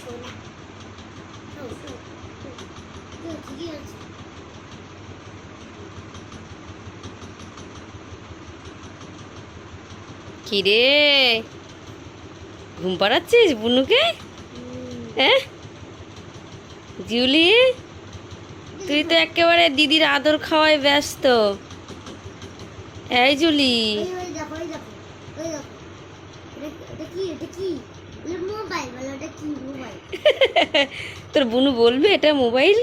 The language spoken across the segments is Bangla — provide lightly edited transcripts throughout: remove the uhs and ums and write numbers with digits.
শোনা ঠিকই আছে। কিরে, ঘুম পাড়াচ্ছিস বুনুকে? হ্যাঁ জুলি, তুই তো একেবারে দিদির আদর খাওয়ায় ব্যস্ত। এই জুলি, ওই দেখো ওই দেখো ওই দেখো, এটা কি এটা কি? মোবাইল বলো, এটা কি মোবাইল? তোর বুনু বলবে এটা মোবাইল?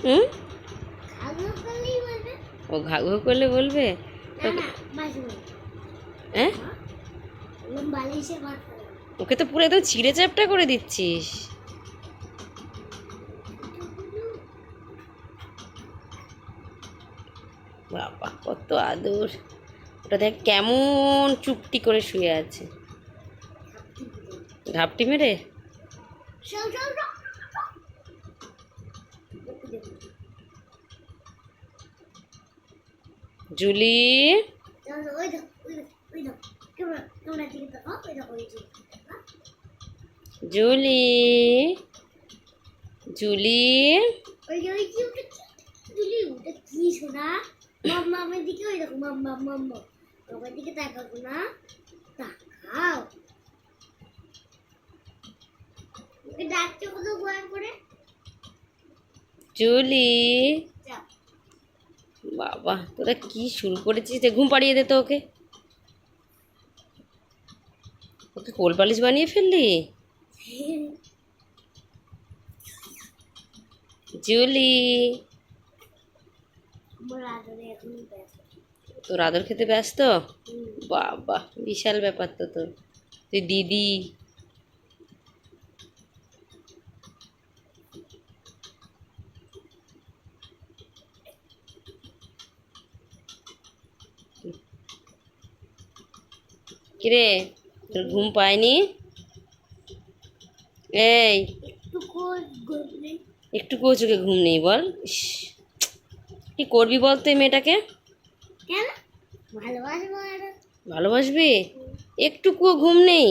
হুম, আগ্রহ করলেই বলবে। ও ঘা ঘা করলে বলবে? না না, বাসি বলবে। হ্যাঁ, বালিশের মাথা। ওকে তো পুরো একদম ছিঁড়ে চ্যাপটা করে দিচ্ছিস। বাবা কত আদর! ওটা দেখ কেমন চুপটি করে শুয়ে আছে, ঘাপটি মেরে। সব সব সব। জুলি, ওই দেখো ওই দেখো ওই দেখো, ক্যামেরা ক্যামেরা দিকে দেখো, ওই দেখো ওই যে। জুলি, জুলি, ওই যে ওই যে ওটা কি? দুলি ওটা কি শোনা? মাম্মা আমার দিকে, ওই দেখো মাম্মা মাম্মা আমার দিকে তাকাও না, তাকাও। ওকে ডাকছো কত ভয় করে। জুলি। যাও। বাবা তোরা কি শুরু করেছিস? ঘুম পাড়িয়ে দে তো ওকে। ওকে কোল পালিশ বানিয়ে ফেললি? জুলি, আমার আদরে এখন ব্যস্ত। তোর আদর খেতে ব্যস্ত? বাবা বিশাল ব্যাপার তো তোর। তুই দিদি। কিরে, তোর ঘুম পায়নি? এই একটু কোল গড়লে। একটু চোখে ঘুম নেই বল? ইস, কি করবি বল তুই মেয়েটাকে? কেন? ভালোবাসবো আর। ভালোবাসবি? একটুকুও ঘুম নেই?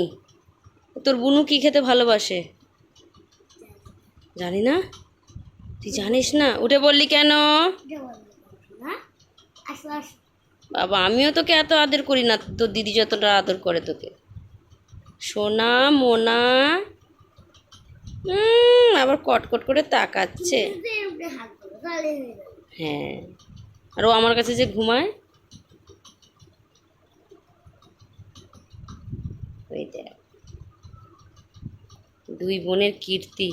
তোর বুনু কি খেতে ভালোবাসে জানি না? তুই জানিস না? উঠে বললি কেন? না, আসো আসো। বাবা আমিও তোকে এত আদর করি না, তোর দিদি যতটা আদর করে তোকে। সোনা মোনা। আবার কটকট করে তাকাচ্ছে। উঠে হাত ধরো, তাহলে হয়ে যাবে। হ্যাঁ, আর ও আমার কাছে যে ঘুমায়। ওই দেখ, দুই বোনের কীর্তি।